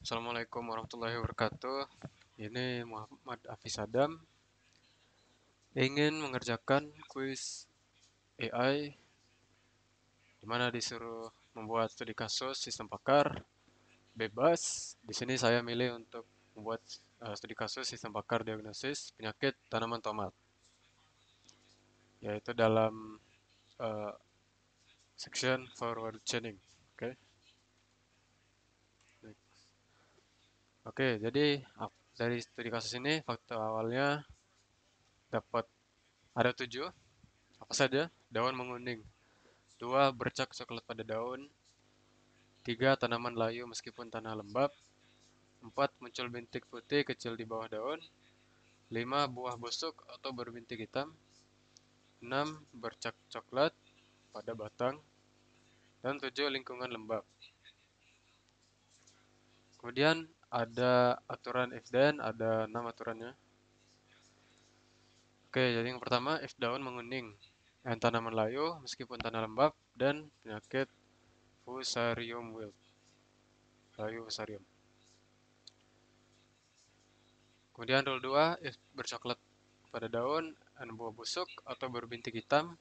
Assalamualaikum warahmatullahi wabarakatuh. Ini Muhammad Hafiz Adam ingin mengerjakan kuis AI di mana disuruh membuat studi kasus sistem pakar bebas. Di sini saya milih untuk membuat studi kasus sistem pakar diagnosis penyakit tanaman tomat, yaitu dalam eh, section forward chaining. Oke. Oke, jadi dari studi kasus ini fakta awalnya dapat ada 7. Apa saja? Daun menguning. 2. Bercak coklat pada daun. 3. Tanaman layu meskipun tanah lembab. 4. Muncul bintik putih kecil di bawah daun. 5. Buah busuk atau berbintik hitam. 6. Bercak coklat pada batang. Dan 7. Lingkungan lembab. Kemudian ada aturan if then, ada 6 aturannya. Oke, jadi yang pertama, if daun menguning dan tanaman layu meskipun tanah lembab dan penyakit Fusarium wilt. Layu Fusarium. Kemudian rule 2, if bercoklat pada daun dan buah busuk atau berbintik hitam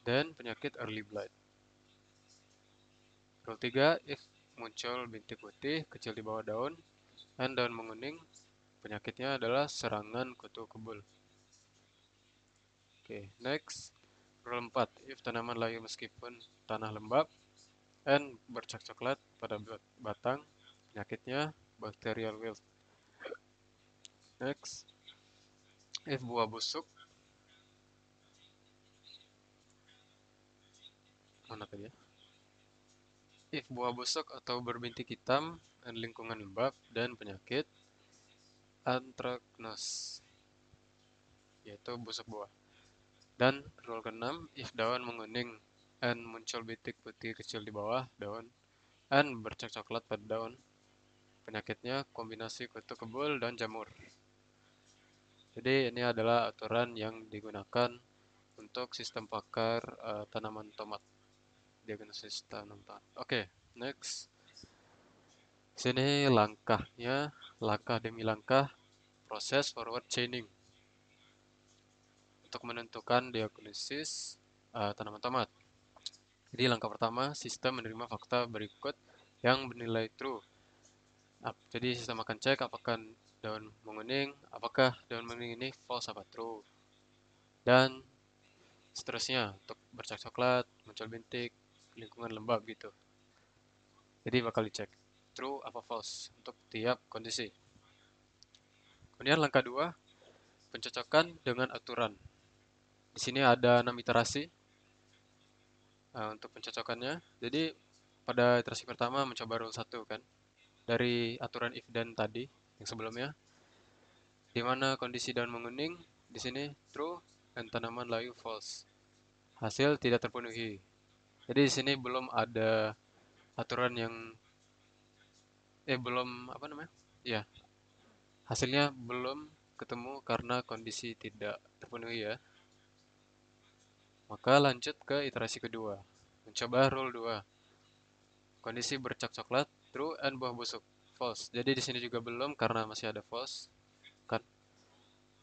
dan penyakit early blight. Rule 3, if muncul bintik putih kecil di bawah daun dan daun menguning, penyakitnya adalah serangan kutu kebul. Oke, next. Rule 4, if tanaman layu meskipun tanah lembab dan bercak coklat pada batang, penyakitnya bacterial wilt. Next. If buah busuk, mana tadi ya? If buah busuk atau berbintik hitam dan lingkungan lembab dan penyakit anthracnose, yaitu busuk buah. Dan rule ke-6, if daun menguning dan muncul bintik putih kecil di bawah daun dan bercak coklat pada daun, penyakitnya kombinasi kutu kebul dan jamur. Jadi ini adalah aturan yang digunakan untuk sistem pakar tanaman tomat, diagnosis tanaman tomat. Oke, next. Sini langkahnya, langkah demi langkah proses forward chaining untuk menentukan diagnosis tanaman tomat. Jadi langkah pertama, sistem menerima fakta berikut yang bernilai true. Jadi sistem akan cek apakah daun menguning, apakah daun menguning ini false apa true. Dan seterusnya untuk bercak coklat, muncul bintik, lingkungan lembab gitu. Jadi bakal dicek true apa false untuk tiap kondisi. Kemudian langkah 2, pencocokan dengan aturan. Di sini ada 6 iterasi untuk pencocokannya. Jadi pada iterasi pertama mencoba rule 1 kan. Dari aturan if dan tadi yang sebelumnya. Di mana kondisi daun menguning di sini true dan tanaman layu false. Hasil tidak terpenuhi. Jadi di sini belum ada aturan yang belum apa namanya? Ya, hasilnya belum ketemu karena kondisi tidak terpenuhi ya. Maka lanjut ke iterasi kedua. Mencoba rule 2. Kondisi bercak coklat, true, and buah busuk, false. Jadi di sini juga belum karena masih ada false, kan?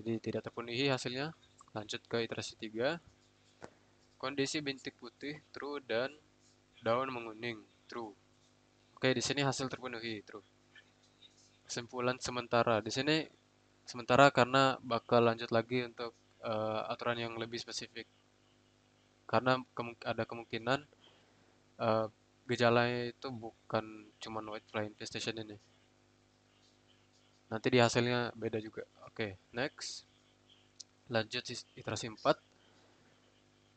Jadi tidak terpenuhi hasilnya. Lanjut ke iterasi 3. Kondisi bintik putih, true, dan daun menguning, true. Oke, di sini hasil terpenuhi, true. Kesimpulan sementara. Di sini sementara karena bakal lanjut lagi untuk aturan yang lebih spesifik. Karena ada kemungkinan uh, gejalanya itu bukan cuma white fly infestation ini. Nanti di hasilnya beda juga. Oke, next. Lanjut iterasi 4.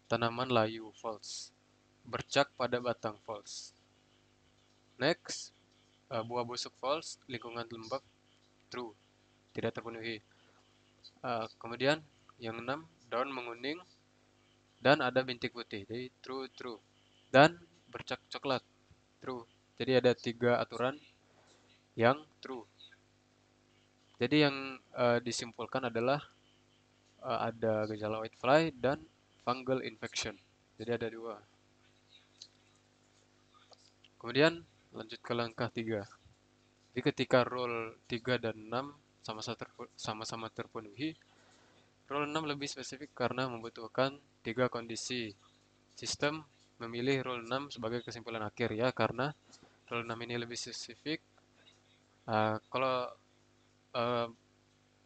Tanaman layu false. Bercak pada batang false. Next. Buah busuk false. Lingkungan lembab true. Tidak terpenuhi. Kemudian yang 6. Daun menguning dan ada bintik putih. Jadi true, true. Dan bercak coklat true. Jadi ada 3 aturan yang true. Jadi yang disimpulkan adalah ada gejala whitefly dan fungal infection. Jadi ada 2. Kemudian lanjut ke langkah 3. Jadi ketika rule 3 dan 6 sama-sama terpenuhi, rule 6 lebih spesifik karena membutuhkan tiga kondisi. Sistem memilih rule 6 sebagai kesimpulan akhir ya, karena rule 6 ini lebih spesifik. Kalau uh,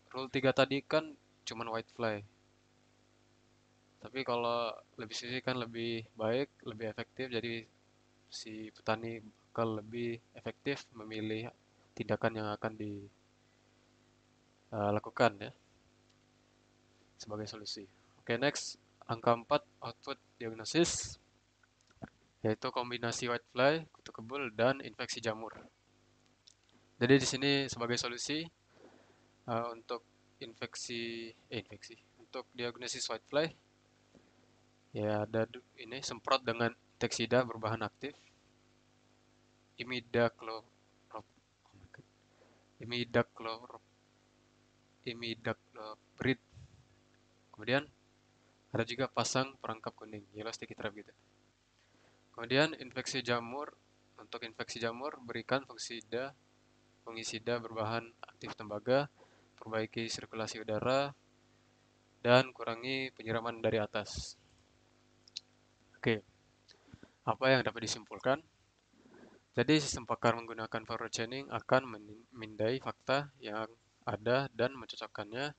rule 3 tadi kan cuman white fly. Tapi kalau lebih spesifik kan lebih baik, lebih efektif. Jadi si petani bakal lebih efektif memilih tindakan yang akan dilakukan ya sebagai solusi. Oke, next. Angka 4 output diagnosis, yaitu kombinasi whitefly, kutu kebul, dan infeksi jamur. Jadi di sini sebagai solusi untuk infeksi untuk diagnosis whitefly ya ada ini semprot dengan teksida berbahan aktif imidacloprid imidacloprid imidacloprid. Kemudian ada juga pasang perangkap kuning yellow sticky trap gitu. Kemudian infeksi jamur, untuk infeksi jamur berikan fungisida berbahan aktif tembaga, perbaiki sirkulasi udara, dan kurangi penyiraman dari atas. Oke, apa yang dapat disimpulkan? Jadi sistem pakar menggunakan forward chaining akan memindai fakta yang ada dan mencocokkannya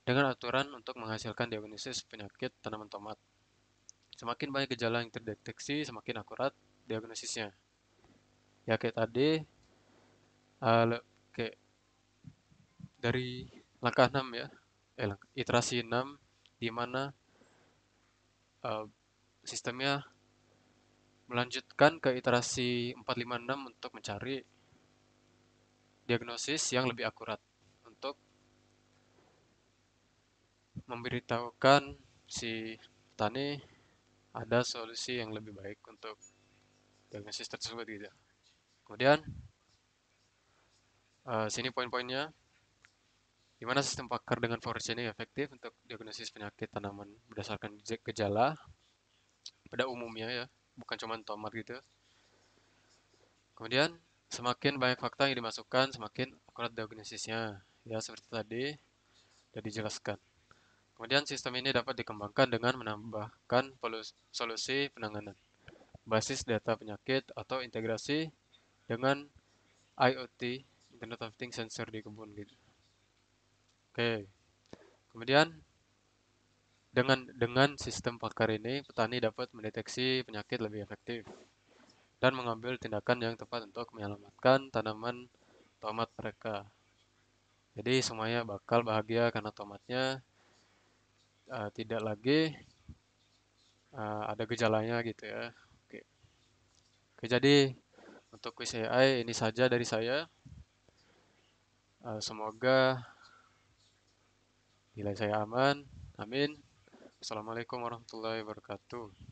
dengan aturan untuk menghasilkan diagnosis penyakit tanaman tomat. Semakin banyak gejala yang terdeteksi, semakin akurat diagnosisnya. Ya kayak tadi, kayak dari langkah 6 ya, iterasi 6, di mana uh, sistemnya melanjutkan ke iterasi 4, 5, 6 untuk mencari diagnosis yang lebih akurat untuk memberitahukan si petani ada solusi yang lebih baik untuk diagnosis tersebut gitu. Kemudian sini poin-poinnya, di mana sistem pakar dengan forage ini efektif untuk diagnosis penyakit tanaman berdasarkan gejala pada umumnya ya, bukan cuma tomat gitu. Kemudian semakin banyak fakta yang dimasukkan, semakin akurat diagnosisnya. Ya seperti tadi sudah dijelaskan. Kemudian sistem ini dapat dikembangkan dengan menambahkan solusi penanganan basis data penyakit atau integrasi dengan IoT, Internet of Things sensor di kebun gitu. Oke. Kemudian dengan sistem pakar ini petani dapat mendeteksi penyakit lebih efektif dan mengambil tindakan yang tepat untuk menyelamatkan tanaman tomat mereka. Jadi semuanya bakal bahagia karena tomatnya tidak lagi ada gejalanya gitu ya. Oke. Oke, jadi untuk quiz AI ini saja dari saya. Semoga nilai saya aman. Amin. Assalamualaikum warahmatullahi wabarakatuh.